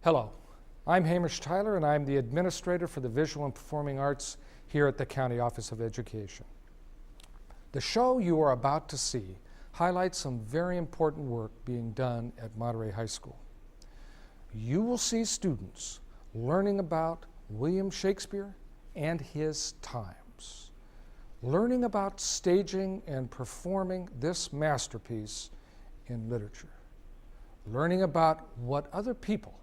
Hello, I'm Hamish Tyler and I'm the Administrator for the Visual and Performing Arts here at the County Office of Education. The show you are about to see highlights some very important work being done at Monterey High School. You will see students learning about William Shakespeare and his times, learning about staging and performing this masterpiece in literature, learning about what other people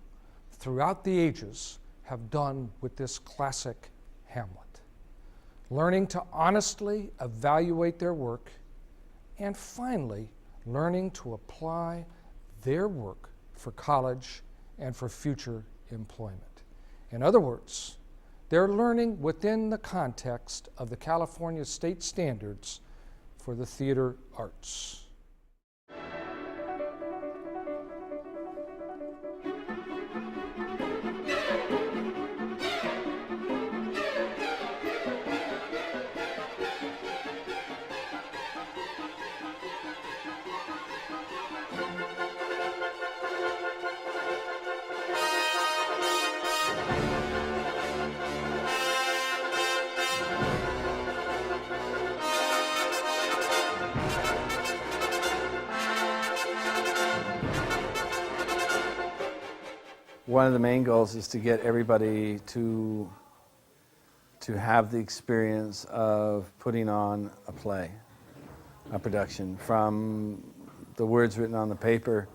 throughout the ages have done with this classic Hamlet, learning to honestly evaluate their work, and finally, learning to apply their work for college and for future employment. In other words, they're learning within the context of the California state standards for the theater arts. One of the main goals is to get everybody to have the experience of putting on a play, a production, from the words written on the paper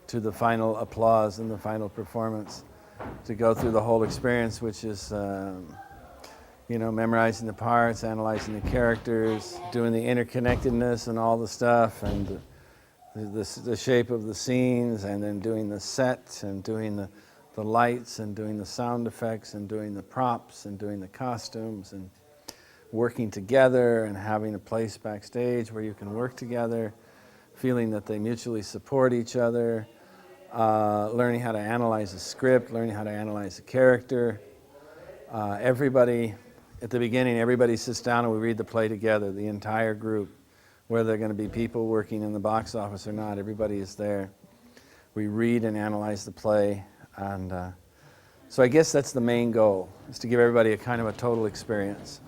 to the final applause and the final performance, to go through the whole experience, which is memorizing the parts, analyzing the characters, doing the interconnectedness and all the stuff, and the shape of the scenes, and then doing the set, and doing the lights, and doing the sound effects, and doing the props, and doing the costumes, and working together, and having a place backstage where you can work together, feeling that they mutually support each other, learning how to analyze a script, learning how to analyze a character. Everybody, at the beginning, everybody sits down and we read the play together, the entire group. Whether they're going to be people working in the box office or not, everybody is there. We read and analyze the play, and so I guess that's the main goal, is to give everybody a kind of a total experience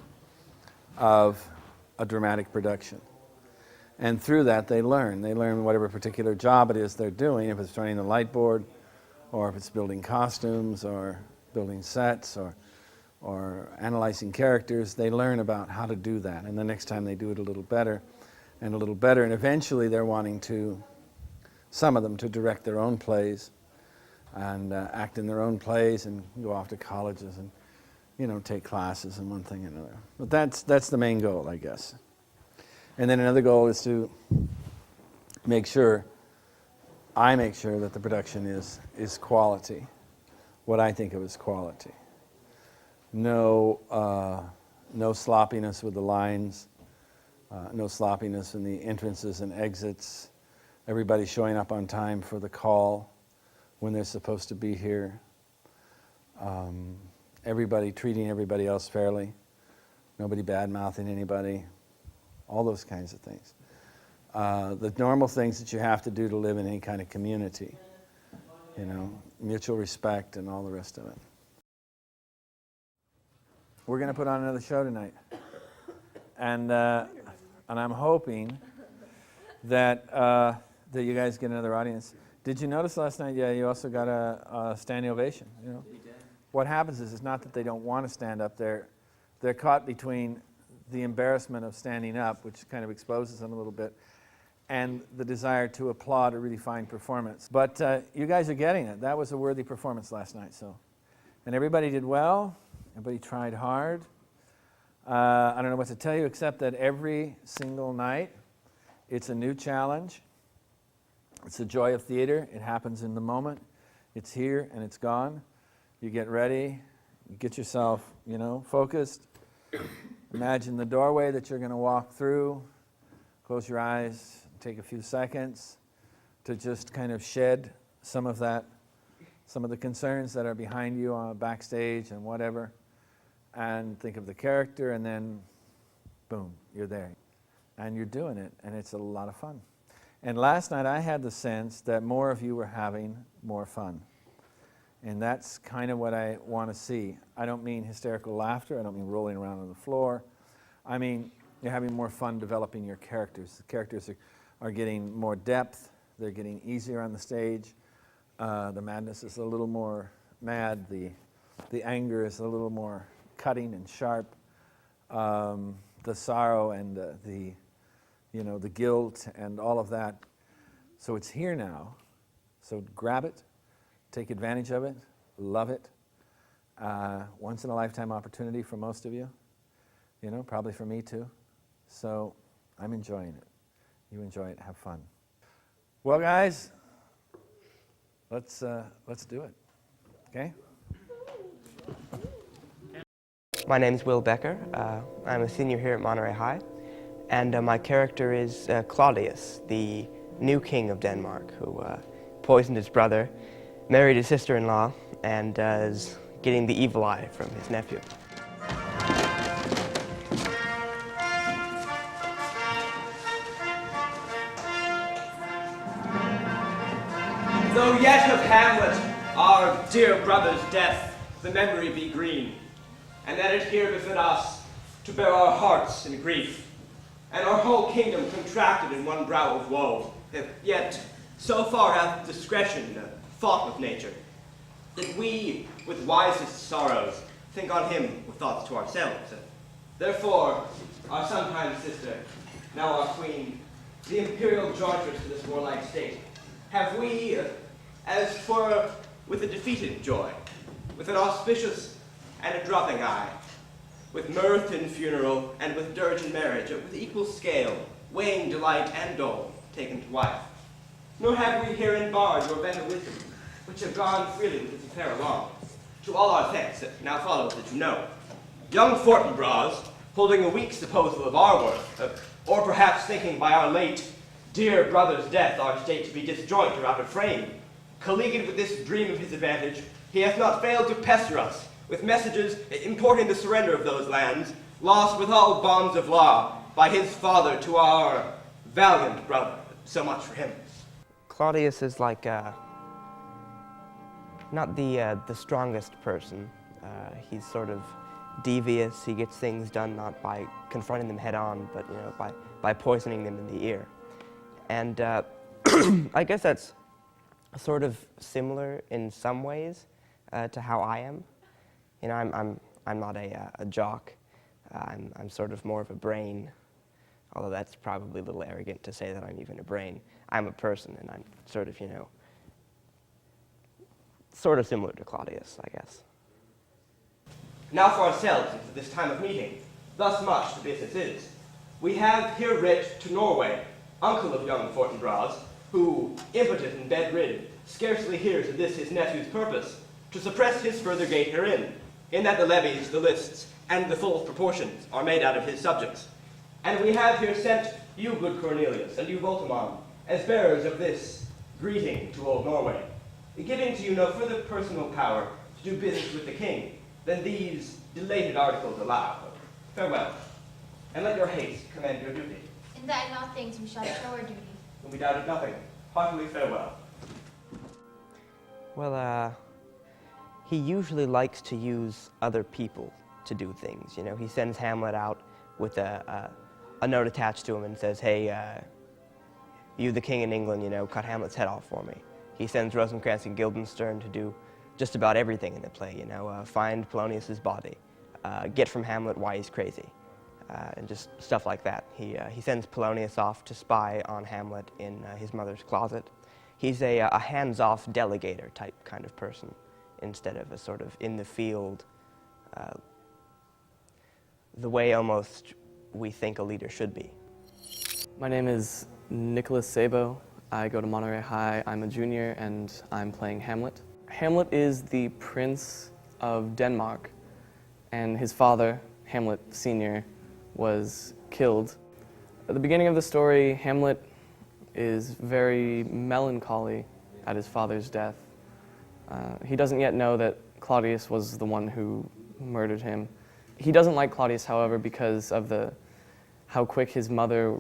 of a dramatic production. And through that they learn whatever particular job it is they're doing, if it's running the light board, or if it's building costumes, or building sets, or analyzing characters. They learn about how to do that, and the next time they do it a little better, and eventually they're wanting to, some of them, to direct their own plays and act in their own plays and go off to colleges and take classes and one thing and another. But that's the main goal, I guess. And then another goal is to make sure that the production is quality, what I think of as quality. No sloppiness with the lines. No sloppiness in the entrances and exits. Everybody showing up on time for the call when they're supposed to be here. Everybody treating everybody else fairly. Nobody bad-mouthing anybody. All those kinds of things. The normal things that you have to do to live in any kind of community. Mutual respect and all the rest of it. We're going to put on another show tonight. And I'm hoping that you guys get another audience. Did you notice last night? Yeah, you also got a standing ovation. What happens is, it's not that they don't want to stand up. They're caught between the embarrassment of standing up, which kind of exposes them a little bit, and the desire to applaud a really fine performance. But you guys are getting it. That was a worthy performance last night. And everybody did well. Everybody tried hard. I don't know what to tell you, except that every single night it's a new challenge. It's the joy of theater. It happens in the moment. It's here and it's gone. You get ready, you get yourself, focused. Imagine the doorway that you're going to walk through. Close your eyes, take a few seconds to just kind of shed some of the concerns that are behind you backstage and whatever. And think of the character, and then boom, you're there. And you're doing it, and it's a lot of fun. And last night I had the sense that more of you were having more fun. And that's kind of what I want to see. I don't mean hysterical laughter. I don't mean rolling around on the floor. I mean you're having more fun developing your characters. The characters are getting more depth. They're getting easier on the stage. The madness is a little more mad. The anger is a little more cutting and sharp. The sorrow and the guilt and all of that. So it's here now. So grab it, take advantage of it, love it. Once in a lifetime opportunity for most of you. Probably for me too. So I'm enjoying it. You enjoy it, have fun. Well, guys, let's do it. Okay? My name's Will Becker. I'm a senior here at Monterey High, and my character is Claudius, the new king of Denmark, who poisoned his brother, married his sister-in-law, and is getting the evil eye from his nephew. Though yet of Hamlet, our dear brother's death, the memory be green, and that it here befit us to bear our hearts in grief, and our whole kingdom contracted in one brow of woe, yet so far hath discretion fought with nature, that we with wisest sorrows think on him with thoughts to ourselves. Therefore, our sometime sister, now our queen, the imperial jointress to this warlike state, have we, as for with a defeated joy, with an auspicious and a dropping eye, with mirth in funeral and with dirge in marriage, with equal scale, weighing delight and dole, taken to wife. Nor have we herein barred your better wisdom, which have gone freely with this affair along. To all our thanks, now follows that you know. Young Fortinbras, holding a weak supposal of our worth, or perhaps thinking by our late dear brother's death our state to be disjoint or out of frame, colleagued with this dream of his advantage, he hath not failed to pester us with messages importing the surrender of those lands, lost with all bonds of law by his father to our valiant brother. So much for him. Claudius is like not the strongest person. He's sort of devious. He gets things done not by confronting them head on, but by poisoning them in the ear. And I guess that's sort of similar in some ways to how I am. I'm not a jock. I'm sort of more of a brain, although that's probably a little arrogant to say that I'm even a brain. I'm a person, and I'm sort of, sort of similar to Claudius, I guess. Now for ourselves and for this time of meeting, thus much the business is. We have here writ to Norway, uncle of young Fortinbras, who, impotent and bedridden, scarcely hears of this his nephew's purpose, to suppress his further gait herein, in that the levies, the lists, and the full proportions are made out of his subjects. And we have here sent you, good Cornelius, and you, Voltimand, as bearers of this greeting to old Norway, giving to you no further personal power to do business with the king than these delated articles allow. Farewell, and let your haste commend your duty. In that and all things we shall show our duty. When we doubted nothing, heartily farewell. Well, he usually likes to use other people to do things. He sends Hamlet out with a note attached to him and says, hey, you the king in England, cut Hamlet's head off for me. He sends Rosencrantz and Guildenstern to do just about everything in the play, find Polonius's body, get from Hamlet why he's crazy, and just stuff like that. He sends Polonius off to spy on Hamlet in his mother's closet. He's a hands-off delegator type kind of person, instead of a sort of in-the-field, the way almost we think a leader should be. My name is Nicholas Sabo. I go to Monterey High. I'm a junior, and I'm playing Hamlet. Hamlet is the prince of Denmark, and his father, Hamlet Sr., was killed. At the beginning of the story, Hamlet is very melancholy at his father's death. He doesn't yet know that Claudius was the one who murdered him. He doesn't like Claudius, however, because of how quick his mother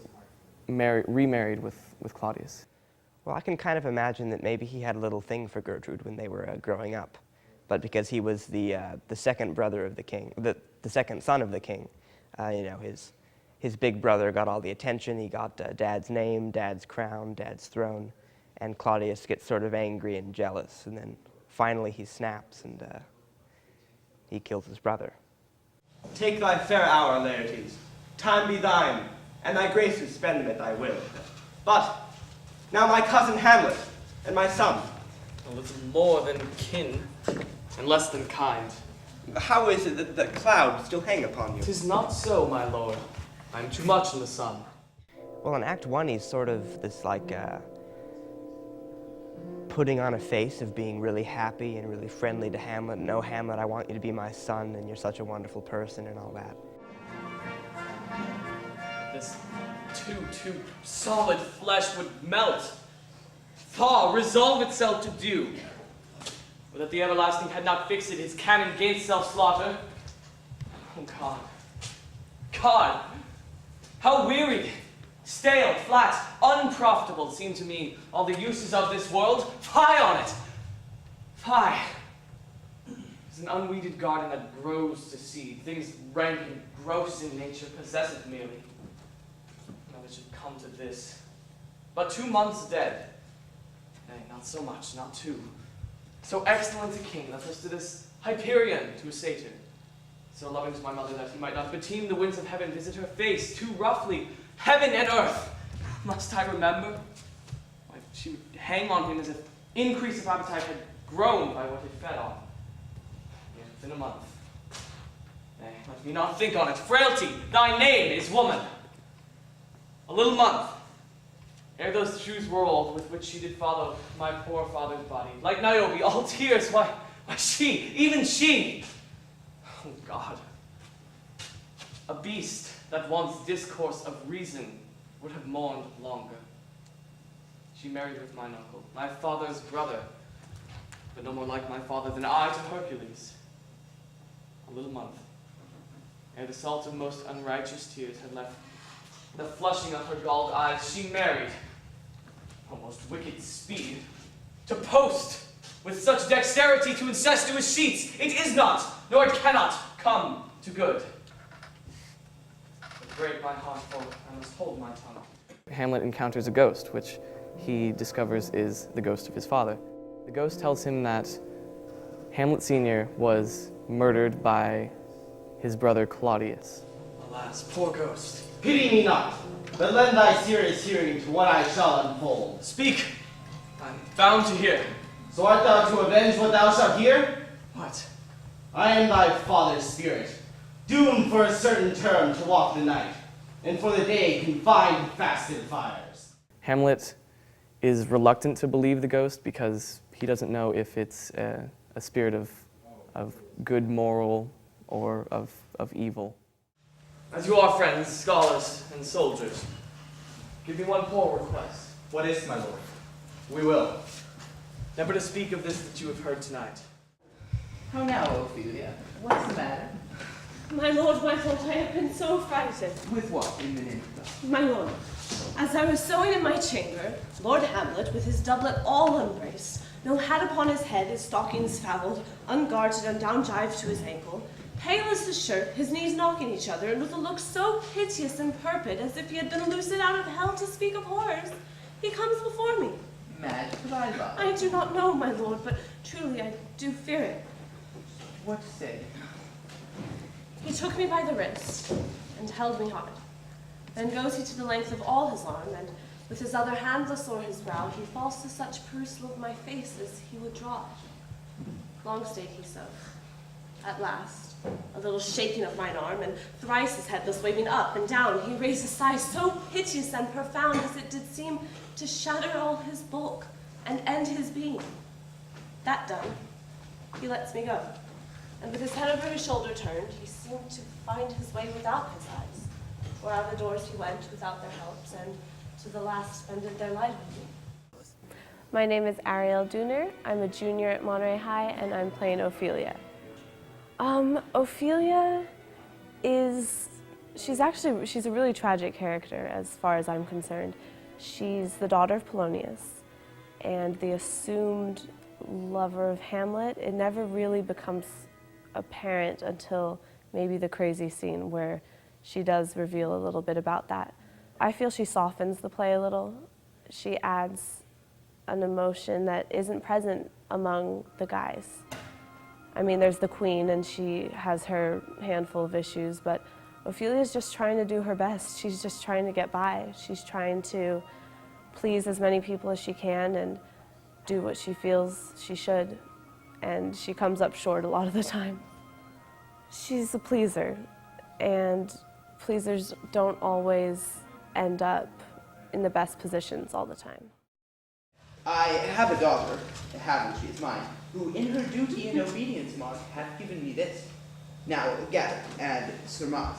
remarried with Claudius. Well, I can kind of imagine that maybe he had a little thing for Gertrude when they were growing up. but because he was the second brother of the king, the second son of the king, you know, his big brother got all the attention. He got Dad's name, Dad's crown, Dad's throne, and Claudius gets sort of angry and jealous, and then finally he snaps and he kills his brother. Take thy fair hour, Laertes. Time be thine, and thy graces spend them at thy will. But now my cousin Hamlet and my son. A little more than kin, and less than kind. How is it that the clouds still hang upon you? 'Tis not so, my lord. I am too much in the sun. Well, in Act 1, he's sort of this, like, putting on a face of being really happy and really friendly to Hamlet. No, Hamlet, I want you to be my son, and you're such a wonderful person, and all that. This too solid flesh would melt, thaw, resolve itself to dew. But that the everlasting had not fixed it, his canon gainst self-slaughter. Oh, God. God! How weary, stale, flat, unprofitable seem to me all the uses of this world. Fie on it! Fie! It's an unweeded garden that grows to seed. Things rank and gross in nature possess it merely. Now it should come to this. But 2 months dead. Nay, not so much, not 2. So excellent a king that was to this Hyperion to a satyr. So loving to my mother that he might not beteem the winds of heaven visit her face too roughly. Heaven and earth! Must I remember? Why, she would hang on him as if increase of appetite had grown by what it fed on. Yet within a month. Nay, let me not think on it. Frailty, thy name is woman. A little month, ere those shoes were old with which she did follow my poor father's body. Like Niobe, all tears, why she, even she, oh God, a beast that once discourse of reason would have mourned longer. She married with mine uncle, my father's brother, but no more like my father than I to Hercules. A little month, ere the salt of most unrighteous tears had left the flushing of her galled eyes, she married, o most wicked speed, to post with such dexterity to incestuous sheets. It is not, nor it cannot come to good. But break my heart for I must hold my tongue. Hamlet encounters a ghost, which he discovers is the ghost of his father. The ghost tells him that Hamlet Sr. was murdered by his brother Claudius. Alas, poor ghost. Pity me not, but lend thy serious hearing to what I shall unfold. Speak! I'm bound to hear. So art thou to avenge what thou shalt hear? What? I am thy father's spirit, doomed for a certain term to walk the night, and for the day confined to fasted fires. Hamlet is reluctant to believe the ghost because he doesn't know if it's a spirit of good moral or of evil. As you are friends, scholars, and soldiers, give me one poor request. What is, my lord? We will. Never to speak of this that you have heard tonight. How now, Ophelia? What's the matter? My lord, I have been so frightened. With what, in the name of God? My lord, as I was sewing in my chamber, Lord Hamlet, with his doublet all unbraced, no hat upon his head, his stockings fouled, ungartered and down gyved to his ankle, pale as his shirt, his knees knocking each other, and with a look so piteous and purpid, as if he had been loosed out of hell to speak of horrors, he comes before me. Mad for thy love. I do not know, my lord, but truly I do fear it. What say? He took me by the wrist and held me hard. Then goes he to the length of all his arm, and with his other handless o'er his brow, he falls to such perusal of my face as he would draw it. Long stayed he so. At last, a little shaking of mine arm, and thrice his head was waving up and down, he raised a sigh so piteous and profound as it did seem to shatter all his bulk and end his being. That done, he lets me go, and with his head over his shoulder turned, he seemed to find his way without his eyes, where out the doors he went without their helps, and to the last spended their life with me. My name is Ariel Dooner. I'm a junior at Monterey High, and I'm playing Ophelia. Ophelia she's a really tragic character as far as I'm concerned. She's the daughter of Polonius and the assumed lover of Hamlet. It never really becomes apparent until maybe the crazy scene where she does reveal a little bit about that. I feel she softens the play a little. She adds an emotion that isn't present among the guys. I mean, there's the queen and she has her handful of issues, but Ophelia's just trying to do her best. She's just trying to get by. She's trying to please as many people as she can and do what she feels she should. And she comes up short a lot of the time. She's a pleaser, and pleasers don't always end up in the best positions all the time. I have a daughter, Hamlet she is mine, who in her duty and obedience mark hath given me this. Now gather and surmise.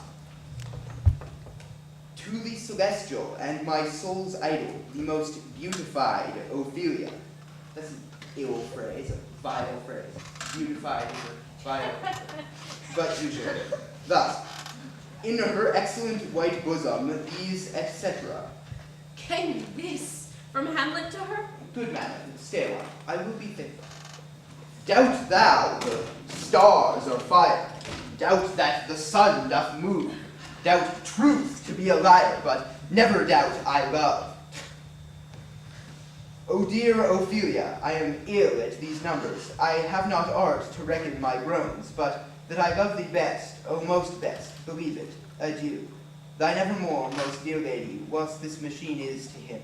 To the celestial and my soul's idol, the most beautified Ophelia. That's an ill phrase, a vile phrase. Beautified is a vile phrase. But usually. Thus, in her excellent white bosom, these etc. Came this from Hamlet to her? Good madam, stay a while. I will be faithful. Doubt thou the stars are fire. Doubt that the sun doth move. Doubt truth to be a liar, but never doubt I love. O dear Ophelia, I am ill at these numbers. I have not art to reckon my groans, but that I love thee best, O most best, believe it. Adieu. Thine evermore, most dear lady, whilst this machine is to him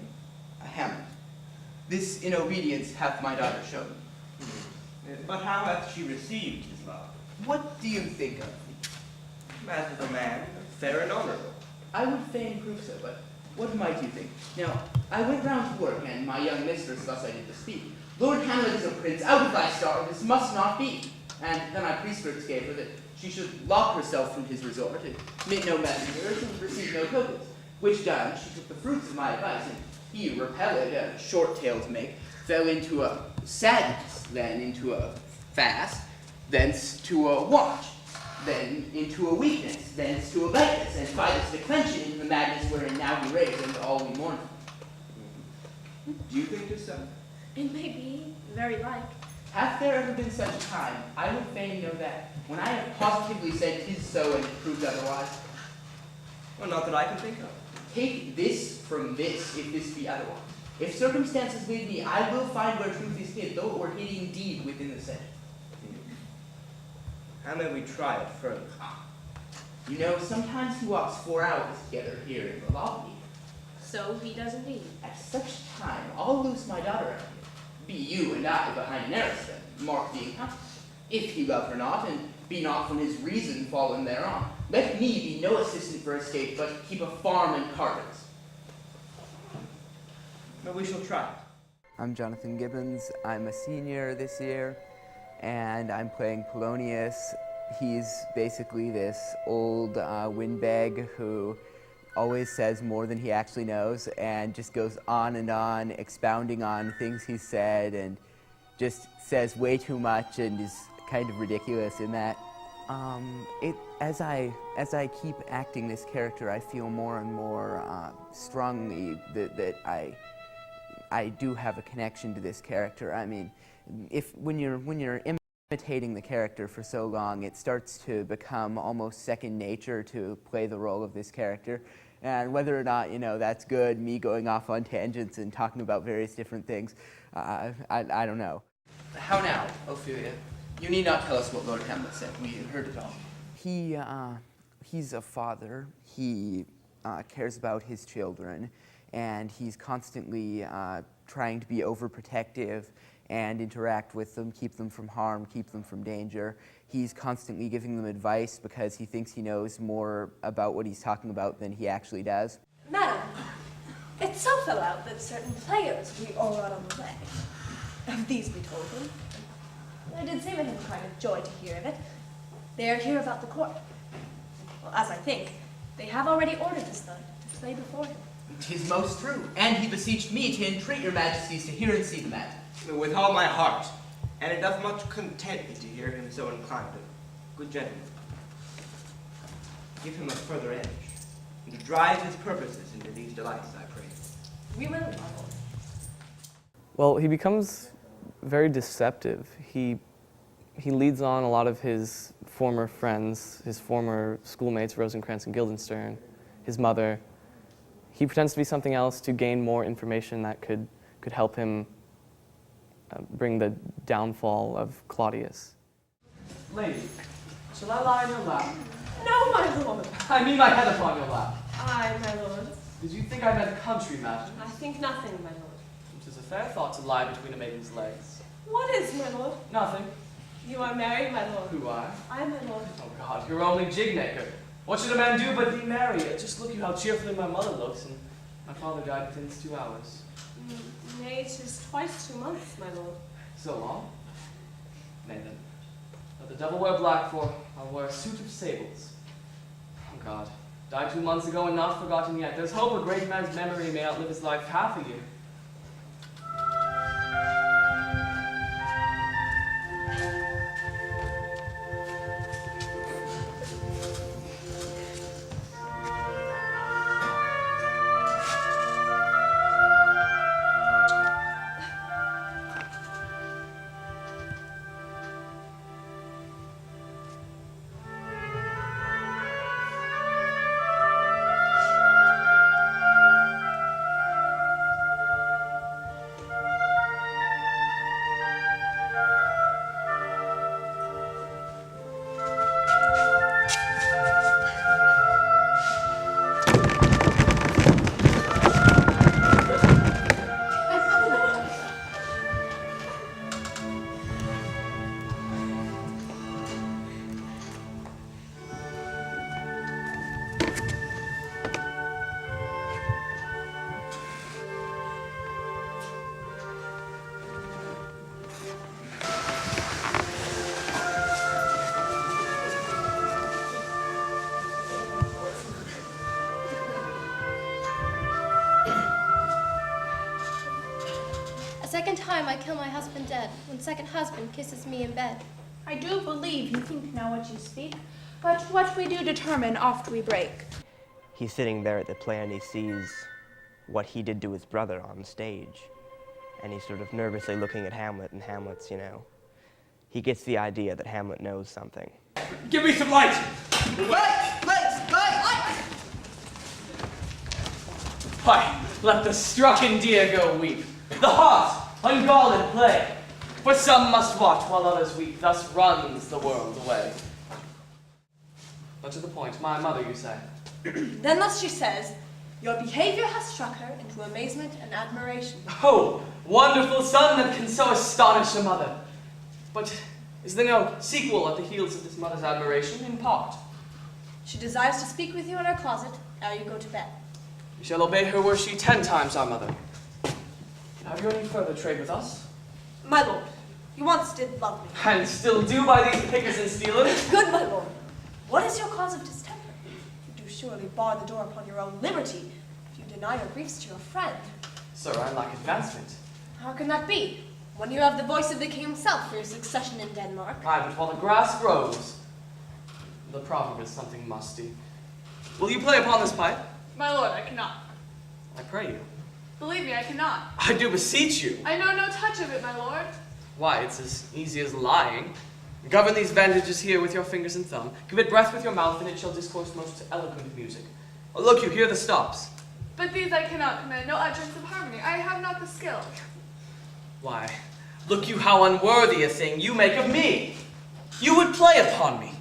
a Hamlet. This in obedience hath my daughter shown. But how hath she received his love? What do you think of? As is a man, fair and honorable. I would fain prove so, but what might you think? Now, I went round to work, and my young mistress thus I did to speak. Lord Hamlet is a prince, out of thy star, this must not be. And then I prescripts gave her that she should lock herself from his resort, admit no messengers, and receive no tokens. Which done, she took the fruits of my advice, and he, repelled, a short tale to make, fell into a sadness, then into a fast, thence to a watch, then into a weakness, thence to a lightness, and by this declension into the madness wherein now he raves, and all we mourn. Do you think it so? It may be, very like. Hath there ever been such a time? I would fain know that, when I have positively said 'tis so and it proved otherwise. Well, not that I can think of. Take this from this, if this be otherwise. If circumstances lead me, I will find where truth is hid, though it were hid indeed within the set. How may we try it further? You know, sometimes he walks 4 hours together here in the lobby. So he does indeed. At such time, I'll loose my daughter out here. Be you and I behind an arras then, mark the encounter. If he love her not, and be not from his reason fallen thereon, let me be no assistant for escape, but keep a farm and carters. But we shall try it. I'm Jonathan Gibbons. I'm a senior this year, and I'm playing Polonius. He's basically this old windbag who always says more than he actually knows and just goes on and on expounding on things he's said and just says way too much and is kind of ridiculous in that. As I keep acting this character, I feel more and more strongly that I do have a connection to this character. I mean, when you're imitating the character for so long, it starts to become almost second nature to play the role of this character. And whether or not, that's good, me going off on tangents and talking about various different things, I don't know. How now, Ophelia? You need not tell us what Lord Hamlet said. We heard it all. He's a father. He cares about his children, and he's constantly trying to be overprotective and interact with them, keep them from harm, keep them from danger. He's constantly giving them advice because he thinks he knows more about what he's talking about than he actually does. Madam, it so fell out that certain players we all got on the way. Of these we told him. It did seem to him kind of joy to hear of it. They are here about the court. Well, as I think, they have already ordered this knight to play before him. 'Tis most true, and he beseeched me to entreat your majesties to hear and see the matter. With all my heart, and it doth much content me to hear him so inclined. Good gentleman, give him a further edge, and to drive his purposes into these delights, I pray. We will, my lord. Well, he becomes very deceptive. He leads on a lot of his former friends, his former schoolmates, Rosencrantz and Guildenstern, his mother. He pretends to be something else to gain more information that could help him bring the downfall of Claudius. Lady, shall I lie in your lap? No, my lord. I mean my head upon your lap. Aye, my lord. Did you think I meant country matters? I think nothing, my lord. It is a fair thought to lie between a maiden's legs. What is, my lord? Nothing. You are married, my lord. Who I? I, my lord. Oh God, you're only jig-maker. What should a man do but be merry? Just look you how cheerfully my mother looks, and my father died within 2 hours. Nay, 'tis twice 2 months, my lord. So long? Nay then, let the devil wear black for, I'll wear a suit of sables. Oh God, died 2 months ago and not forgotten yet. There's hope a great man's memory may outlive his life half a year. Second time I kill my husband dead, when second husband kisses me in bed. I do believe you think now what you speak, but what we do determine oft we break. He's sitting there at the play and he sees what he did to his brother on stage. And he's sort of nervously looking at Hamlet, and Hamlet's, he gets the idea that Hamlet knows something. Give me some light! Light! Light! Why, let the strucken deer go weep. The heart, ungalled play. For some must watch while others weep. Thus runs the world away. But to the point, my mother, you say? Then thus she says, your behavior has struck her into amazement and admiration. Oh, wonderful son that can so astonish a mother. But is there no sequel at the heels of this mother's admiration in part? She desires to speak with you in her closet ere you go to bed. We shall obey her were she 10 times our mother. Have you any further trade with us? My lord, you once did love me. And still do by these pickers and stealers? Good, my lord. What is your cause of distemper? You do surely bar the door upon your own liberty if you deny your griefs to your friend. Sir, I lack advancement. How can that be, when you have the voice of the king himself for your succession in Denmark? Aye, but while the grass grows, the proverb is something musty. Will you play upon this pipe? My lord, I cannot. I pray you. Believe me, I cannot. I do beseech you. I know no touch of it, my lord. Why, it's as easy as lying. Govern these bandages here with your fingers and thumb. Give it breath with your mouth, and it shall discourse most eloquent music. Oh, look you, hear the stops. But these I cannot command, no utterance of harmony. I have not the skill. Why, look you how unworthy a thing you make of me. You would play upon me.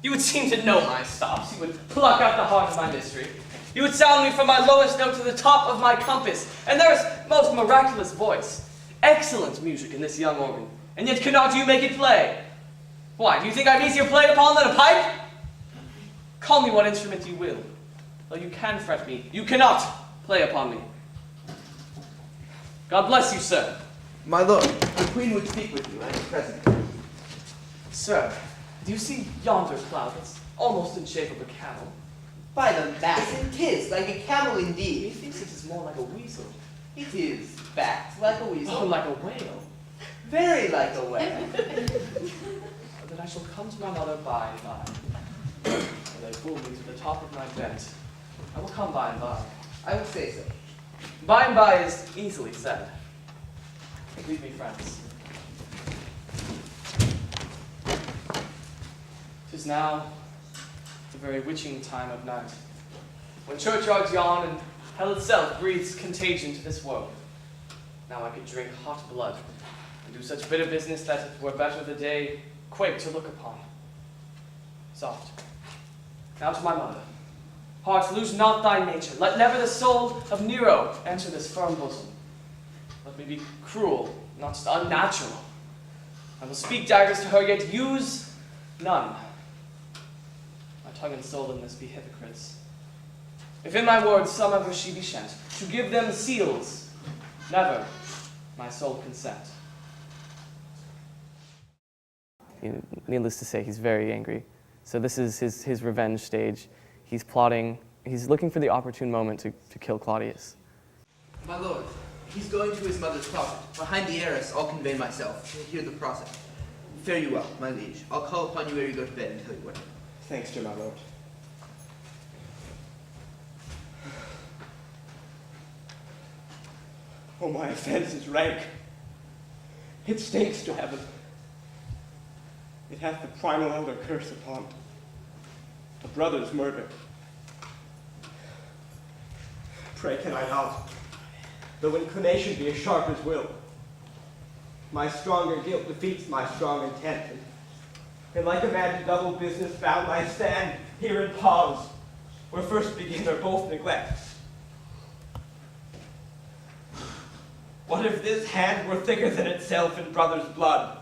You would seem to know my stops. You would pluck out the heart of my mystery. You would sound me from my lowest note to the top of my compass. And there is most miraculous voice. Excellent music in this young organ. And yet cannot you make it play? Why, do you think I'm easier played upon than a pipe? Call me what instrument you will. Though you can fret me, you cannot play upon me. God bless you, sir. My lord, the queen would speak with you at present. Sir, do you see yonder cloud that's almost in shape of a camel? By the mass, it is like a camel indeed. Methinks it is more like a weasel. It is backed like a weasel. Oh, like a whale. Very like a whale. Then I shall come to my mother by and by. And they pull me to the top of my bed. I will come by and by. I would say so. By and by is easily said. Leave me, friends. 'Tis now the very witching time of night, when churchyards yawn and hell itself breathes contagion to this world. Now I could drink hot blood and do such bitter business that it were better the day quake to look upon. Soft. Now to my mother. Heart, lose not thy nature. Let never the soul of Nero enter this firm bosom. Let me be cruel, not just unnatural. I will speak daggers to her, yet use none. My tongue and soul in this be hypocrites. If in my words some ever she be shent, to give them seals, never my soul consent. Needless to say, he's very angry. So this is his revenge stage. He's plotting, he's looking for the opportune moment to kill Claudius. My lord, he's going to his mother's closet. Behind the arras, I'll convey myself. Hear the process. Fare you well, my liege. I'll call upon you ere you go to bed and tell you what. Thanks, dear my lord. Oh, my offense is rank. It stinks to heaven. It hath the primal elder curse upon a brother's murder. Pray can I not, though inclination be as sharp as will. My stronger guilt defeats my strong intent, and like a man to double business bound, I stand here in pause, where first begin or both neglect. What if this hand were thicker than itself in brother's blood?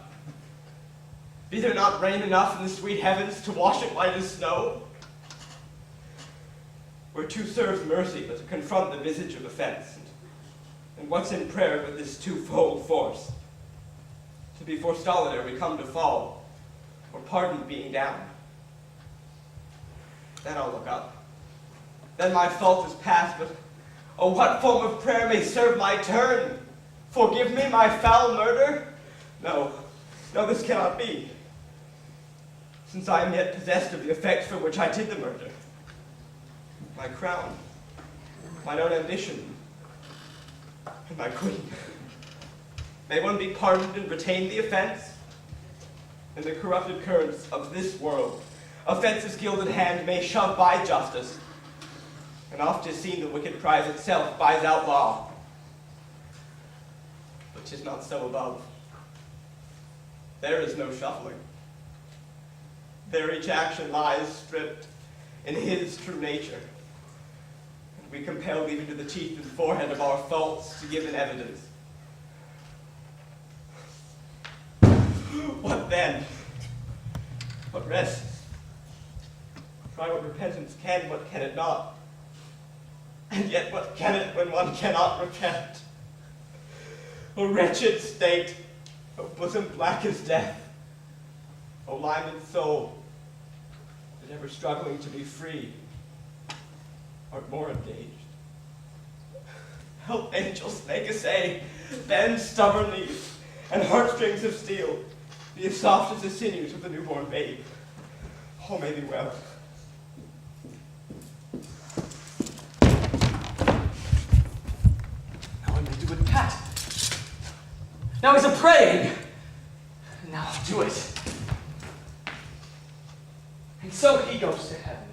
Be there not rain enough in the sweet heavens to wash it white as snow? Whereto serves mercy but to confront the visage of offense? And what's in prayer but this twofold force? To be forestalled ere we come to fall, or pardoned being down. Then I'll look up. Then my fault is past, but oh, what form of prayer may serve my turn? Forgive me my foul murder? No, this cannot be, since I am yet possessed of the effects for which I did the murder. My crown, mine own ambition, and my queen. May one be pardoned and retain the offense? In the corrupted currents of this world, offense's gilded hand may shove by justice, and oft is seen the wicked prize itself buys out law. But 'tis not so above. There is no shuffling. There each action lies stripped in his true nature. And we compelled even to the teeth and forehead of our faults to give an evidence. What then? What rest? Try what repentance can, what can it not? And yet what can it when one cannot repent? O wretched state, O bosom black as death, O limed soul, that ever struggling to be free, art more engaged. Help angels make essay, bend stubborn knees, and heartstrings of steel, be as soft as the sinews of the newborn babe. All may be well. Now I may do it pat. Now he's a-praying. Now I'll do it. And so he goes to heaven.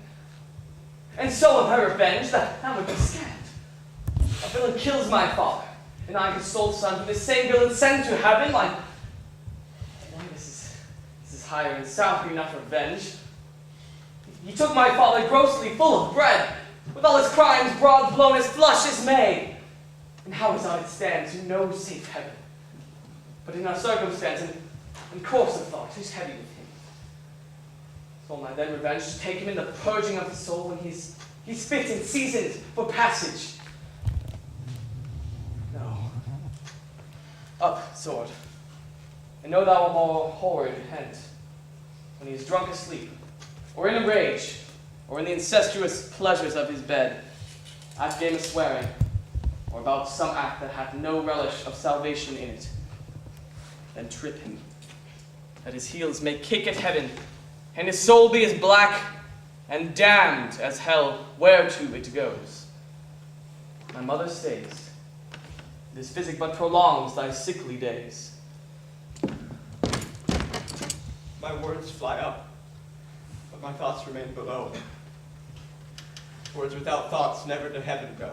And so am I revenged, that would be scant. A villain kills my father, and I, his sole son, whom this same villain sent to heaven. Why, this is higher and south, enough revenge. He took my father grossly full of bread, with all his crimes broad blown as flush as May. And how his eye stands, who knows safe heaven? But in our circumstance and course of thought, who's heavy with him? So my then revenge to take him in the purging of the soul when he's fit and seasoned for passage. No. Up, sword, and know thou a more horrid hent, when he is drunk asleep, or in a rage, or in the incestuous pleasures of his bed, at game of swearing, or about some act that hath no relish of salvation in it. Then trip him, that his heels may kick at heaven, and his soul be as black and damned as hell whereto it goes. My mother stays. This physic but prolongs thy sickly days. My words fly up. but my thoughts remain below. Words without thoughts never to heaven go.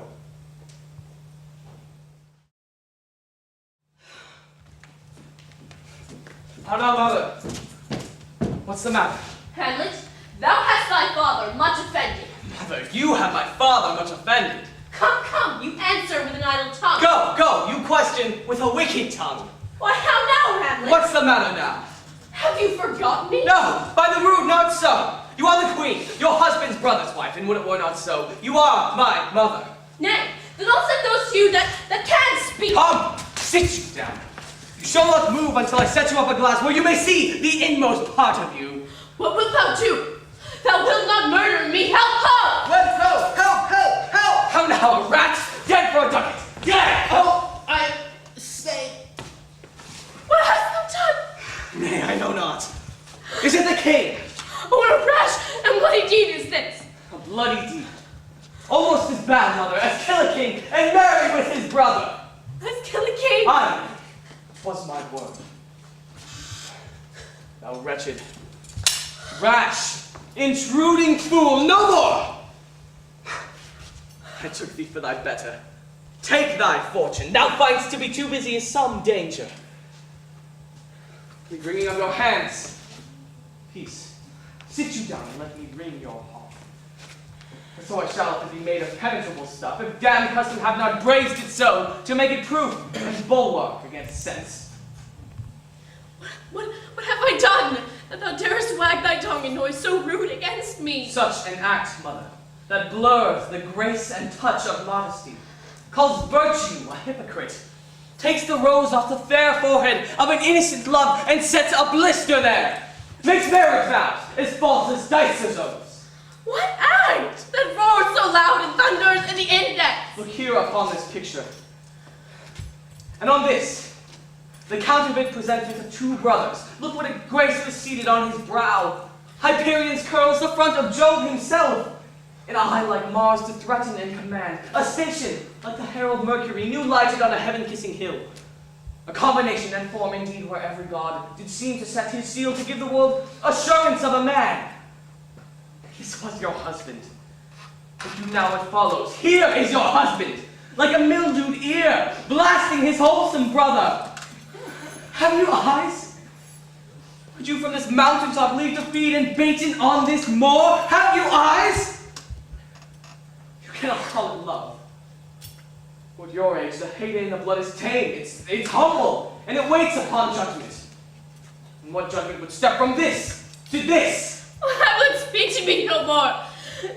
How now, mother? What's the matter? Hamlet, thou hast thy father much offended. Mother, you have my father much offended. Come, come, you answer with an idle tongue. Go, go, you question with a wicked tongue. Why, how now, Hamlet? What's the matter now? Have you forgotten me? No, by the rood, not so. You are the queen, your husband's brother's wife, and when it were not so, you are my mother. Nay, then I'll send those to you that can speak. Come, sit you down. You shall not move until I set you up a glass where you may see the inmost part of you. What wilt thou do? Thou wilt not murder me. Help, help! Let's go! Help, help, help! How now, rat? Dead for a ducat! Dead! Oh, I say. What hast thou done? Nay, I know not. Is it the king? What a rash and bloody deed is this? A bloody deed. Almost as bad, mother, as kill a king and marry with his brother. As kill a king? Aye, was my word. Thou wretched, rash, intruding fool, no more! I took thee for thy better. Take thy fortune. Thou find'st to be too busy is some danger. The wringing of your hands. Peace. Sit you down and let me wring your heart. For so I shall if it be made of penetrable stuff, if damned custom have not brazed it so, to make it proof and bulwark against sense. What have I done, that thou darest wag thy tongue in noise so rude against me? Such an act, mother, that blurs the grace and touch of modesty, calls virtue a hypocrite, takes the rose off the fair forehead of an innocent love and sets a blister there, makes marriage vows as false as dicer's oaths. What act that roars so loud and thunders in the index? Look here upon this picture, and on this, the counterfeit presents with the two brothers. Look what a grace was seated on his brow. Hyperion's curls the front of Jove himself. An eye like Mars to threaten and command. A station like the herald Mercury, new lighted on a heaven-kissing hill. A combination and form indeed where every god did seem to set his seal to give the world assurance of a man. This was your husband. But you now it follows. Here is your husband, like a mildewed ear, blasting his wholesome brother. Have you eyes? Would you from this mountaintop leave to feed and baten on this moor? Have you eyes? You cannot call it love. For at your age, the hate in the blood is tame. It's humble, and it waits upon judgment. And what judgment would step from this to this? Hamlet, speak to me no more.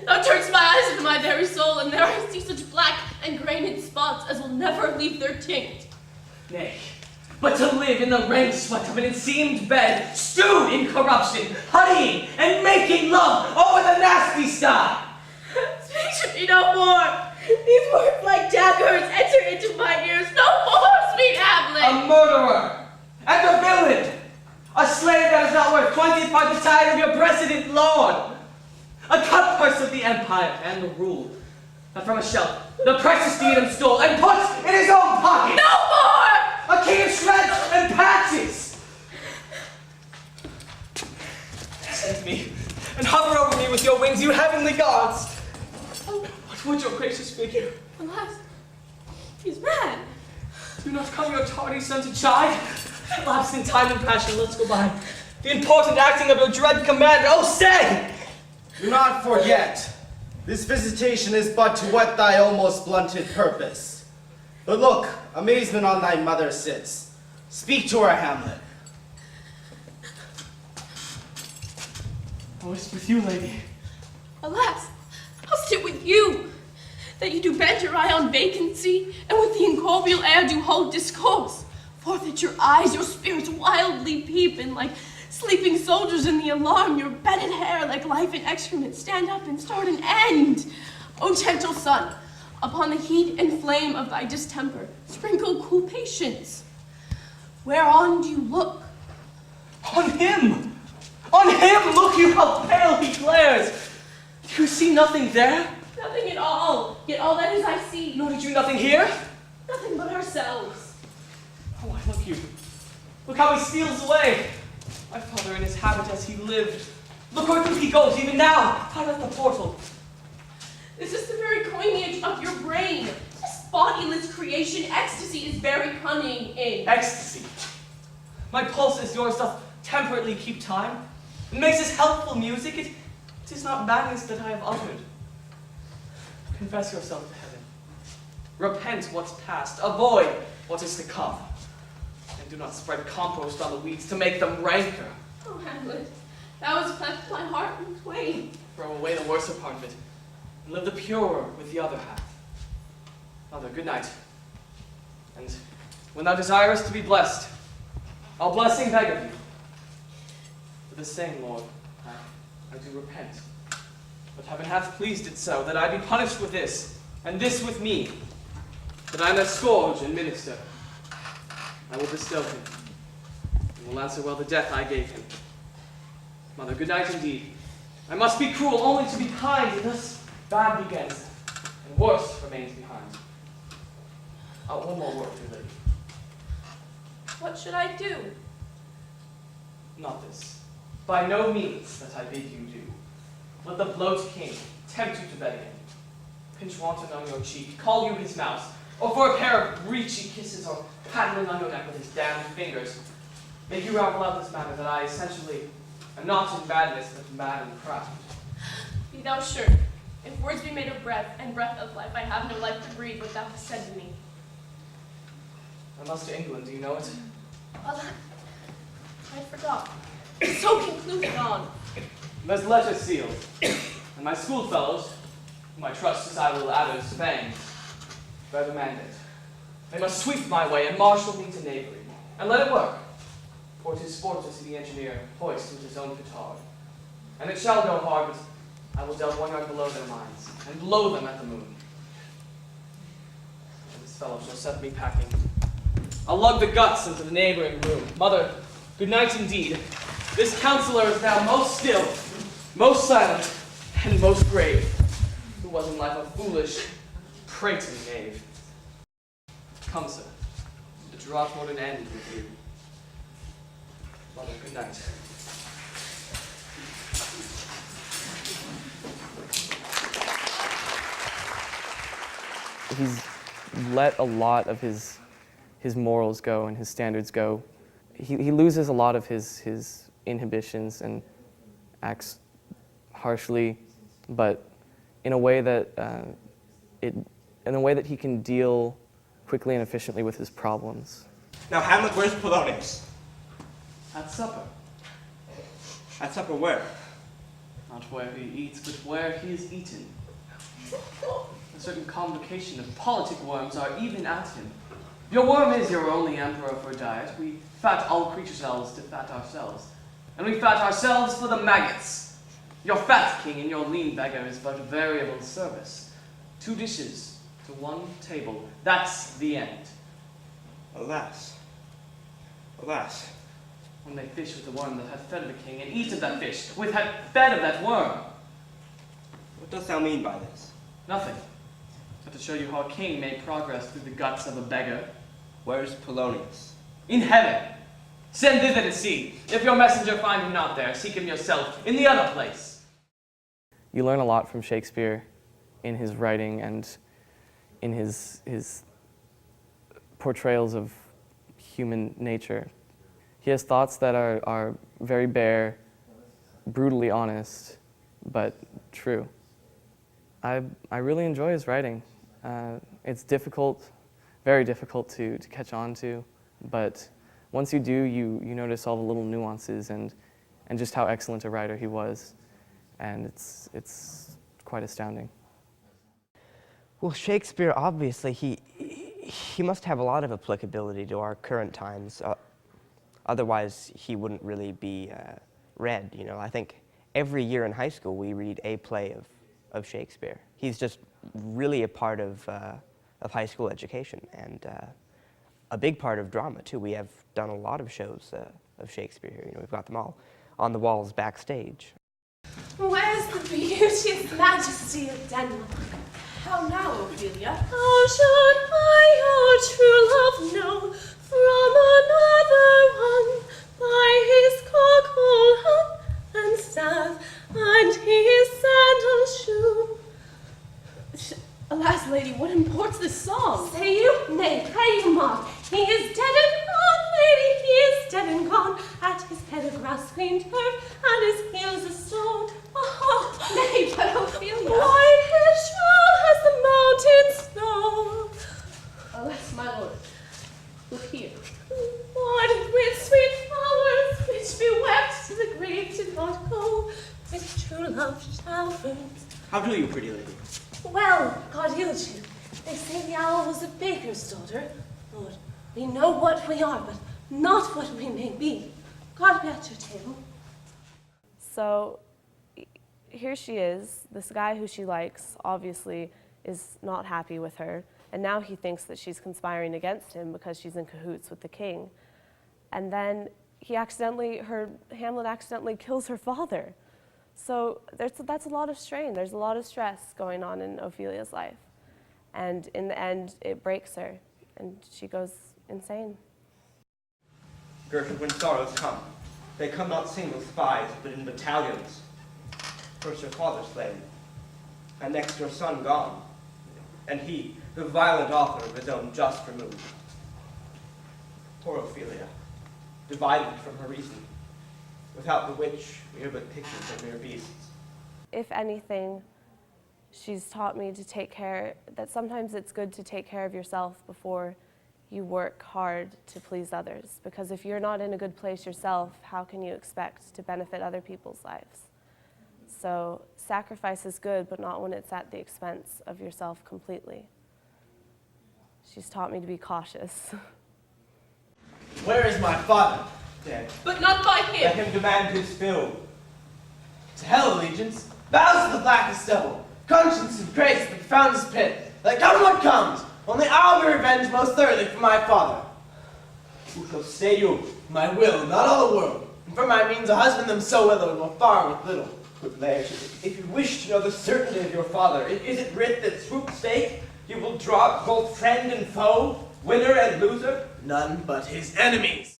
Thou turnest my eyes into my very soul, and there I see such black and grained spots as will never leave their tint. Nay, but to live in the rank sweat of an enseamed bed, stewed in corruption, honeying and making love over the nasty sty. Speak to me no more. These words like daggers enter into my ears. No more, sweet Hamlet. A murderer and a villain, a slave that is not worth 20th part the tithe of your precedent lord, a cut purse of the empire and the rule, that from a shelf the precious diadem stole and put in his own pocket. No more! A king of shreds and patches. Send me and hover over me with your wings, you heavenly gods. What would your gracious figure? Alas, he's mad. Do not come your tardy son to chide. Lapse in time and passion, let's go by. The important acting of your dread command, oh say! Do not forget, this visitation is but to whet thy almost blunted purpose. But look, amazement on thy mother sits. Speak to her, Hamlet. Oh, it's with you, lady. Alas, I'll sit with you, that you do bend your eye on vacancy, and with the incorporeal air do hold discourse. Forth at your eyes your spirits wildly peep, and like sleeping soldiers in the alarm, your bedded hair like life and excrement stand up and start an end. O gentle sun, upon the heat and flame of thy distemper, sprinkle cool patience. Whereon do you look? On him! On him! Look you how pale he glares! Do you see nothing there? Nothing at all, yet all that is I see. Nor did you nothing hear? Nothing but ourselves. Oh, why, look you. Look how he steals away. My father in his habit as he lived, Look where he goes, even now, out of the portal. This is the very coinage of your brain. This bodiless creation, ecstasy, is very cunning in. Ecstasy. My pulses, yours, doth temperately keep time. It makes this helpful music. It is not madness that I have uttered. Confess yourself to heaven. Repent what's past. Avoid what is to come. And do not spread compost on the weeds to make them ranker. Oh, Hamlet, thou hast cleft my heart in twain. Throw away the worser part of it, and live the purer with the other half. Mother, good night. And when thou desirest to be blessed, I'll blessing beg of you. For the same, Lord, I do repent. But heaven hath pleased it so, that I be punished with this, and this with me, that I may scourge and minister. I will bestow him, and will answer well the death I gave him. Mother, good night indeed. I must be cruel only to be kind, and thus bad begins, and worse remains behind. One more word, dear lady. What should I do? Not this. By no means that I bid you do. Let the bloat king tempt you to bed again. Pinch wanton on your cheek, call you his mouse, or for a pair of breechy kisses, or paddling on your neck with his damned fingers. Make you ravel out this matter that I essentially am not in madness, but mad and proud. Be thou sure, if words be made of breath, and breath of life, I have no life to breathe what thou hast said to me. I must to England, do you know it? Alas, I forgot. So concluded on. There's letter sealed, and my schoolfellows, whom I trust as I will adders fangs, bear the mandate. They must sweep my way and marshal me to knavery, and let it work. For 'tis sport to see the engineer hoist with his own petard. And it shall go hard, but I will delve 1 yard below their minds, and blow them at the moon. And this fellow shall set me packing. I'll lug the guts into the neighboring room. Mother, good night indeed. This counselor is now most still, most silent, and most grave, who was in life a foolish, prating knave. Come, sir, to draw toward an end with you. Mother, good night. He's let a lot of his morals go and his standards go. He loses a lot of his inhibitions and acts harshly, but in a way that he can deal quickly and efficiently with his problems. Now, Hamlet, where's Polonius? At supper. At supper where? Not where he eats, but where he is eaten. A certain convocation of politic worms are even at him. Your worm is your only emperor for diet. We fat all creature cells to fat ourselves. And we fat ourselves for the maggots. Your fat king and your lean beggar is but variable service. 2 dishes to 1 table. That's the end. Alas. Alas. One may fish with the worm that hath fed of a king, and eat of that fish, which hath fed of that worm. What dost thou mean by this? Nothing. But to show you how a king may progress through the guts of a beggar. Where's Polonius? In heaven. Send thither to see. If your messenger find him not there, seek him yourself in the other place. You learn a lot from Shakespeare in his writing and in his portrayals of human nature. He has thoughts that are very bare, brutally honest, but true. I really enjoy his writing. It's difficult, very difficult to catch on to, but once you do, you notice all the little nuances and just how excellent a writer he was, and it's quite astounding. Well, Shakespeare, obviously, he must have a lot of applicability to our current times. Otherwise, he wouldn't really be read. You know, I think every year in high school we read a play of Shakespeare. He's just really a part of high school education and a big part of drama too. We have done a lot of shows of Shakespeare here. You know, we've got them all on the walls backstage. Where's the beauteous majesty of Denmark? How now, Ophelia? How should I your true love know from another one? By his cockle hump and staff green turf, and his heels a stone. Oh, Nay, but Ophelia. white-haired child has the mountain snow. Alas, my lord, look here. Watered with sweet flowers, which be wept to the grave did not go, with true love shall first. How do you, pretty lady? Well, God heal you. They say the owl was a baker's daughter. Lord, we know what we are, but not what we may be. God be at your table. So here she is, this guy who she likes obviously is not happy with her, and now he thinks that she's conspiring against him because she's in cahoots with the king. And then Hamlet accidentally kills her father. So that's a lot of strain, there's a lot of stress going on in Ophelia's life. And in the end, it breaks her, and she goes insane. Gertrude, when sorrows come, they come not single spies, but in battalions. First your father slain, and next your son gone, and he, the violent author of his own just removed. Poor Ophelia, divided from her reason, without the which we are but pictures of mere beasts. If anything, she's taught me to take care, that sometimes it's good to take care of yourself before you work hard to please others. Because if you're not in a good place yourself, how can you expect to benefit other people's lives? So sacrifice is good, but not when it's at the expense of yourself completely. She's taught me to be cautious. Where is my father? Dead. But not by Let him. him demand his fill. To hell, allegiance, bows to the blackest devil, conscience and grace the profoundest pit. Let come what comes, only I'll be revenged most thoroughly for my father. Who shall stay you? My will, not all the world, and for my means a husband them so willow will far with little. Good Larry, if you wish to know the certainty of your father, is it writ that swoop stake you will drop both friend and foe, winner and loser? None but his enemies.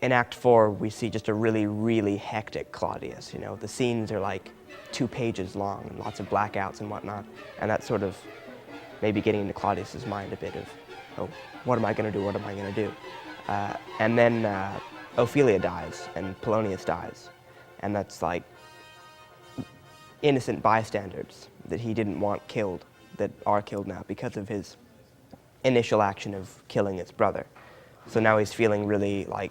In Act 4, we see just a really, really hectic Claudius. You know, the scenes are like 2 pages long and lots of blackouts and whatnot, and that's sort of maybe getting into Claudius's mind a bit of, oh, what am I going to do? What am I going to do? And then Ophelia dies and Polonius dies, and that's like innocent bystanders that he didn't want killed that are killed now because of his initial action of killing his brother. So now he's feeling really, like,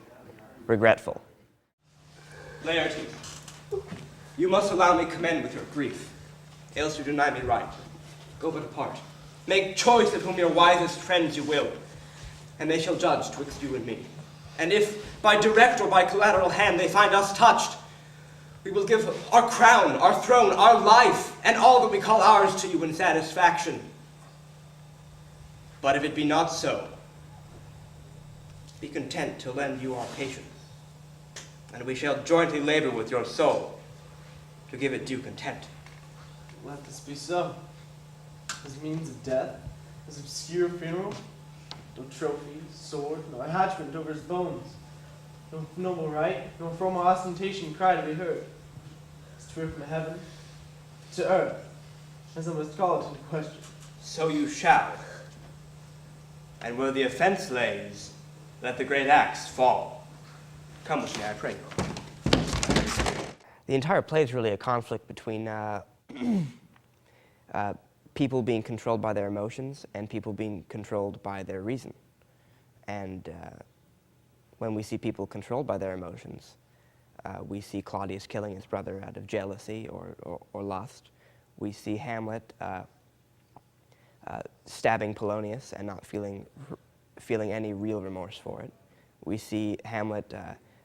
regretful. Laertes, you must allow me commend with your grief, else you deny me right. Go but apart. Make choice of whom your wisest friends you will, and they shall judge twixt you and me. And if by direct or by collateral hand they find us touched, we will give our crown, our throne, our life, and all that we call ours to you in satisfaction. But if it be not so, be content to lend you our patience, and we shall jointly labor with your soul to give it due content. Let this be so. As means of death, as obscure funeral, no trophy, sword, no attachment over his bones, no noble right, no formal ostentation cry to be heard. As twere from heaven to earth, as I must call it into question. So you shall. And where the offense lays, let the great axe fall. Come with me, I pray you. The entire play is really a conflict between people being controlled by their emotions and people being controlled by their reason. And when we see people controlled by their emotions, we see Claudius killing his brother out of jealousy or lust. We see Hamlet stabbing Polonius and not feeling any real remorse for it. We see Hamlet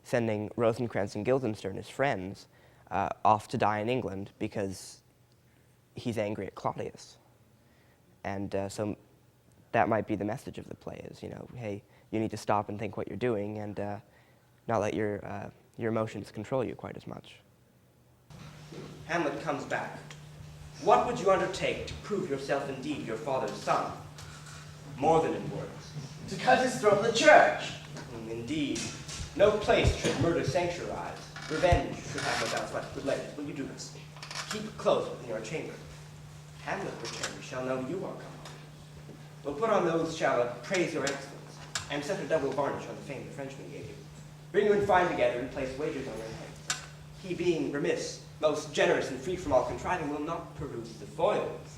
sending Rosencrantz and Guildenstern, his friends, off to die in England because he's angry at Claudius. And so that might be the message of the play is, you know, hey, you need to stop and think what you're doing and not let your emotions control you quite as much. Hamlet comes back. What would you undertake to prove yourself indeed your father's son? More than in words. To cut his throat in the church. Indeed. No place should murder sanctuarize. Revenge should have no doubts. But good lady, will you do this? Keep it close within your chamber. Hamlet returned shall know you are come. We'll put on those shall praise your excellence, and set a double varnish on the fame the Frenchman gave you. bring you and find together and place wagers on your heads. He being remiss, most generous and free from all contriving, will not peruse the foils,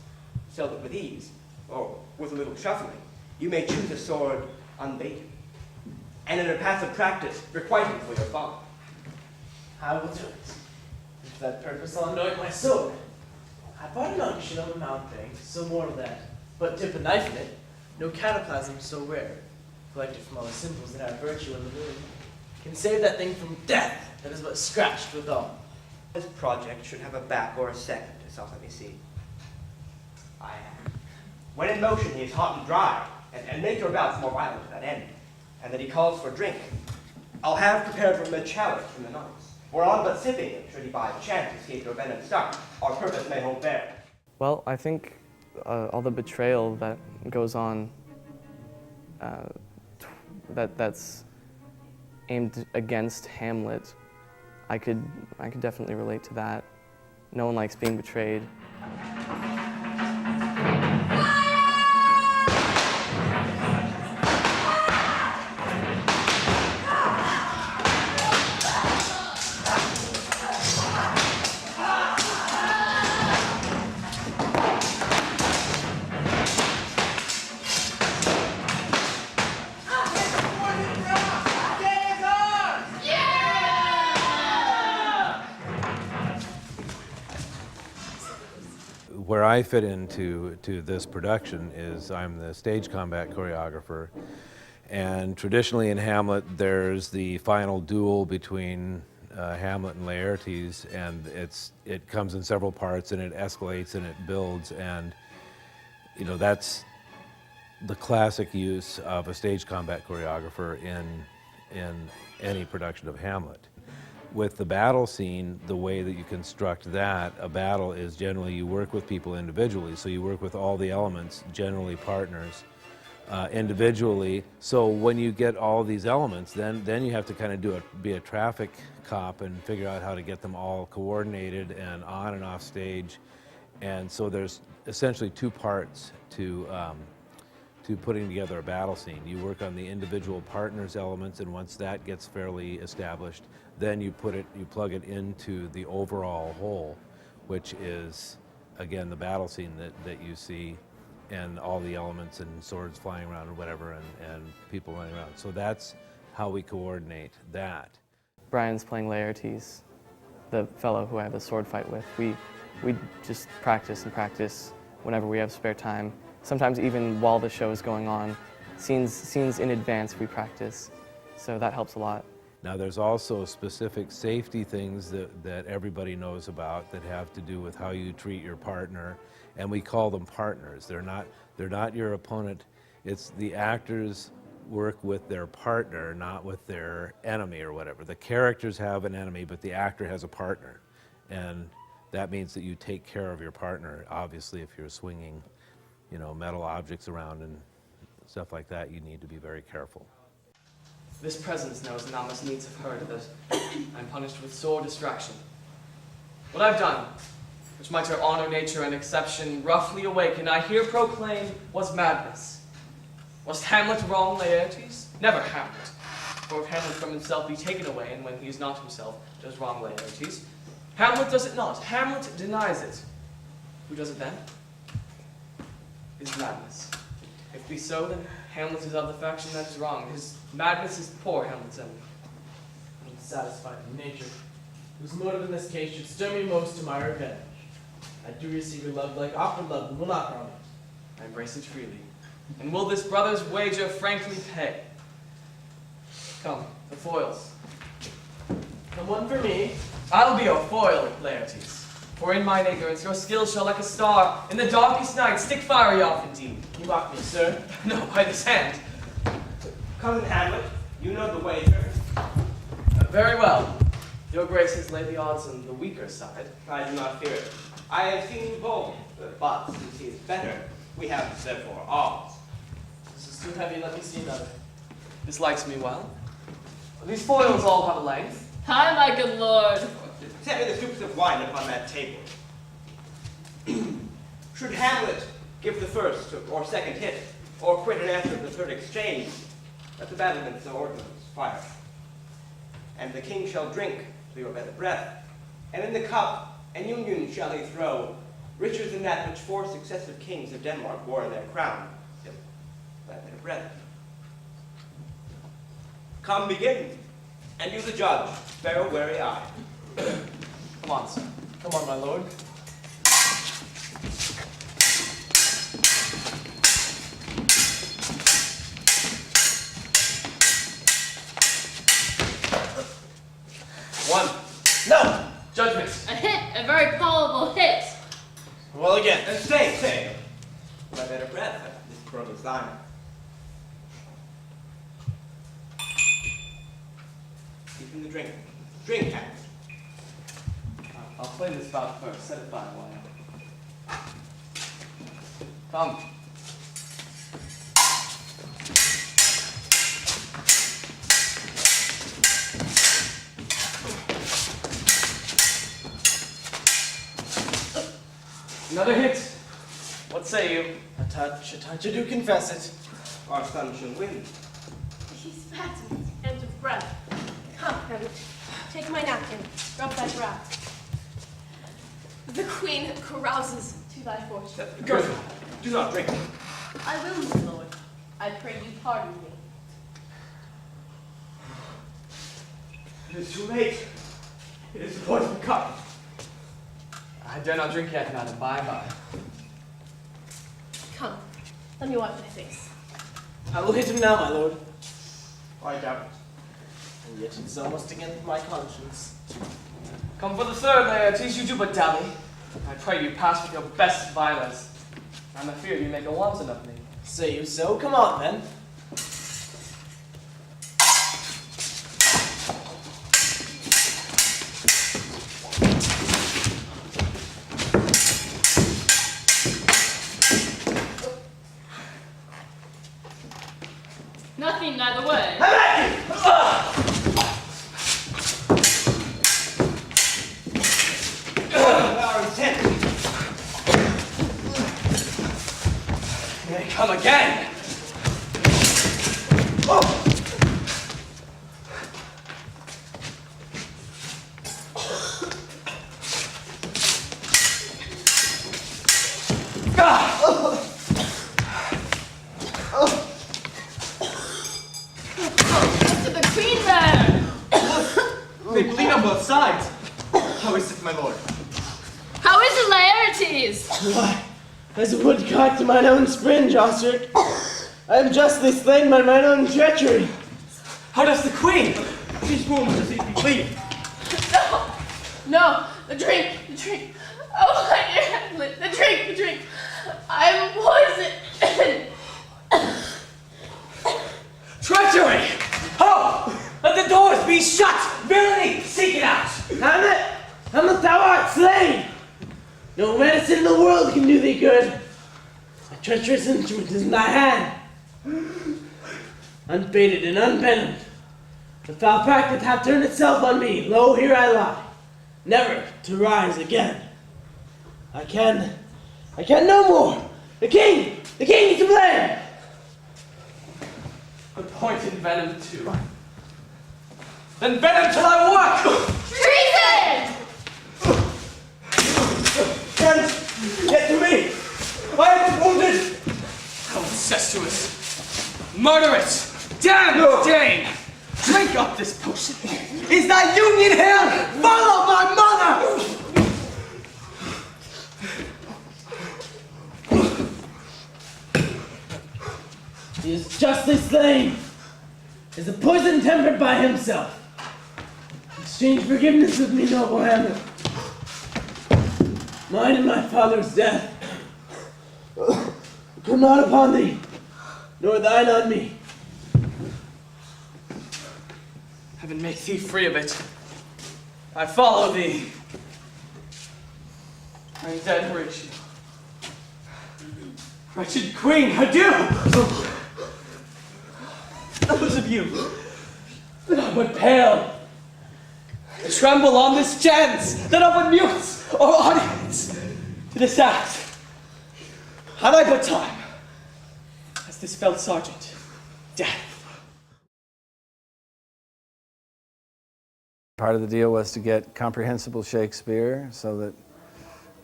so that with ease, or with a little shuffling, you may choose a sword unbaited, and in a passive practice requite him for your father. I will do it. And for that purpose, I'll anoint my sword. I bought an unction on the mounting, so more of that. But dip a knife in it, no cataplasm so rare, collected from all the symbols that have virtue in the moon, can save that thing from death that is but scratched withal. This project should have a back or a second, as let me see. I have. When in motion he is hot and dry, and make your bouts more violent to that end, and that he calls for drink. I'll have prepared for him a chalice from the knights, whereon but sipping it, should he by chance escape your venom stuck, our purpose may hold fair. Well, I think all the betrayal that goes on, that's aimed against Hamlet, I could definitely relate to that. No one likes being betrayed. Where I fit into this production is I'm the stage combat choreographer, and traditionally in Hamlet there's the final duel between Hamlet and Laertes, and it comes in several parts and it escalates and it builds, and you know that's the classic use of a stage combat choreographer in any production of Hamlet. With the battle scene, the way that you construct that, a battle is generally you work with people individually. So you work with all the elements, generally partners, individually. So when you get all these elements, then you have to kind of be a traffic cop and figure out how to get them all coordinated and on and off stage. And so there's essentially two parts to putting together a battle scene. You work on the individual partners' elements, and once that gets fairly established, then you plug it into the overall whole, which is, again, the battle scene that you see, and all the elements and swords flying around and whatever, and people running around. So that's how we coordinate that. Brian's playing Laertes, the fellow who I have a sword fight with. We just practice and practice whenever we have spare time. Sometimes even while the show is going on, scenes in advance we practice, so that helps a lot. Now there's also specific safety things that everybody knows about that have to do with how you treat your partner, and we call them partners. They're not your opponent. It's the actors work with their partner, not with their enemy or whatever. The characters have an enemy, but the actor has a partner, and that means that you take care of your partner. Obviously, if you're swinging, metal objects around and stuff like that, you need to be very careful. This presence knows and thou must needs have heard that I'm punished with sore distraction. What I've done, which might your honor, nature, and exception roughly awaken, I here proclaim was madness. Was Hamlet wrong, Laertes? Never Hamlet. For if Hamlet from himself be taken away, and when he is not himself does wrong Laertes, Hamlet does it not. Hamlet denies it. Who does it then? Is madness. If be so, then Hamlet is of the faction that is wrong. His madness is poor Hamlet's enemy. Unsatisfied in nature, whose motive in this case should stir me most to my revenge. I do receive your love like offered love and will not harm it. I embrace it freely. And will this brother's wager frankly pay? Come, the foils. Come one for me. I'll be your foil, Laertes. For in mine ignorance, your skill shall like a star in the darkest night stick fiery off indeed. You mock me, sir. No, by this hand. Cousin Hamlet, you know the wager. Very well. Your grace has laid the odds on the weaker side. I do not fear it. I have seen you both, but since he is better, we have therefore odds. This is too heavy, let me see another. This likes me well. These foils all have a length. Hi, my good lord. Set me the scoops of wine upon that table. Should Hamlet give the first or second hit, or quit and answer the third exchange, let the battlements or ordnance fire. and the king shall drink to your better breath. And in the cup an union shall he throw, richer than that which 4 successive kings of Denmark wore in their crown. Yep, by better breath. Come, begin, and you the judge, bear a wary eye. Come on, sir. Come on, my lord. One. No! Judgment. A hit, a very palatable hit. Well, again. Stay. By better breath, this pearl is thine. Give him the drink. Drink, Hamlet. I'll play this bout first. Set it by a while. Come. Another hit. What say you? A touch, I do confess it. Our son shall win. He's fat and of breath. Come, Hamlet, take my napkin, rub thy brow. The queen carouses to thy fortune. Gertrude, do not drink. I will, my lord. I pray you pardon me. It is too late. It is the poisoned cup. I dare not drink yet, madam. Bye-bye. Come, let me wipe my face. I will hit him now, my lord. I doubt it. And yet it is almost against my conscience. Come for the third, Laertes. You do but dally. I pray you pass with your best violence. I'm afeard you make a wanton of me. Say you so? Come on, then. Nothing neither way. Our intent. May I come again? They bleed on both sides. How is it, my lord? How is it, Laertes? Why, as a woodcock to mine own springe, Osric, I am justly slain by mine own treachery. How does the queen? These wounds does he bleed? No, the drink. Oh, my dear Hamlet, the drink. I am poisoned. Treachery! Ho! Let the doors be shut! Villainy! Seek it out! Hamlet, thou art slain! No medicine in the world can do thee good. A treacherous instrument is in thy hand. Unfated and unvenomed, the foul pact that hath turned itself on me, lo, here I lie, never to rise again. I can no more! The king is to blame! The pointed venom too. Then venom till I work! Treason! Friends, get to me! I am wounded! How incestuous! Murderous! Damn Dane! Drink up this potion! Is thy union here? Follow my mother! He is justly slain. Is the poison tempered by himself? Exchange forgiveness with me, noble Hamlet. Mine and my father's death. Come not upon thee, nor thine on me. Heaven make thee free of it. I follow thee. I'm dead, Horatio. Wretched queen, adieu! Those of you that are but pale, tremble on this chance that are but mutes or audience to this act. Had I but time, as this felt sergeant, death. Part of the deal was to get comprehensible Shakespeare so that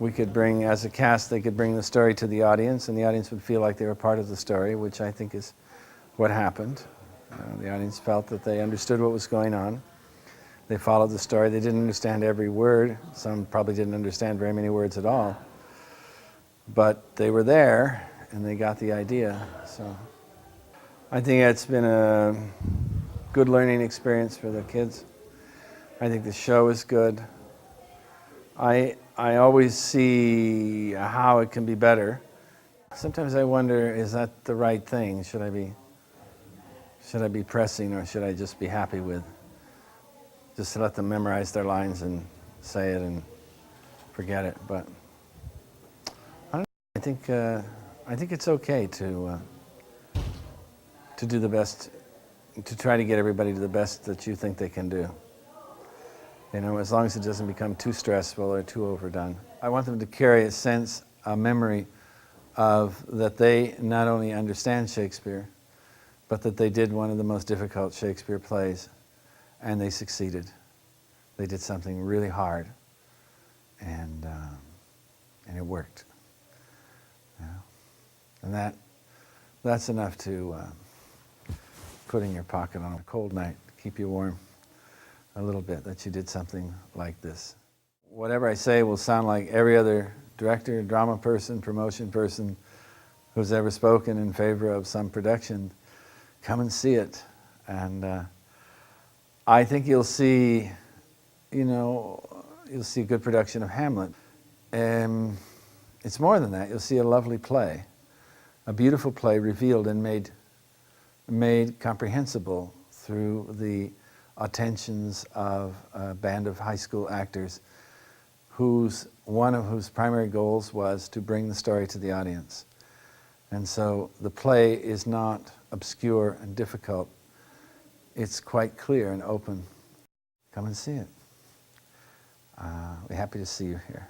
we could bring, as a cast, they could bring the story to the audience, and the audience would feel like they were part of the story, which I think is what happened. The audience felt that they understood what was going on. They followed the story. They didn't understand every word. Some probably didn't understand very many words at all. But they were there, and they got the idea. So I think it's been a good learning experience for the kids. I think the show is good. I always see how it can be better. Sometimes I wonder, is that the right thing? Should I be pressing, or should I just be happy with just to let them memorize their lines and say it and forget it? But I don't know. I think it's okay to do the best, to try to get everybody to the best that you think they can do. You know, as long as it doesn't become too stressful or too overdone. I want them to carry a sense, a memory of that they not only understand Shakespeare, but that they did one of the most difficult Shakespeare plays, and they succeeded. They did something really hard, and it worked. You know? And that's enough to put in your pocket on a cold night, keep you warm a little bit, that you did something like this. Whatever I say will sound like every other director, drama person, promotion person who's ever spoken in favor of some production. Come and see it. And I think you'll see, you'll see a good production of Hamlet. It's more than that. You'll see a lovely play, a beautiful play revealed and made comprehensible through the attentions of a band of high school actors one of whose primary goals was to bring the story to the audience. And so the play is not obscure and difficult. It's quite clear and open. Come and see it. We're happy to see you here.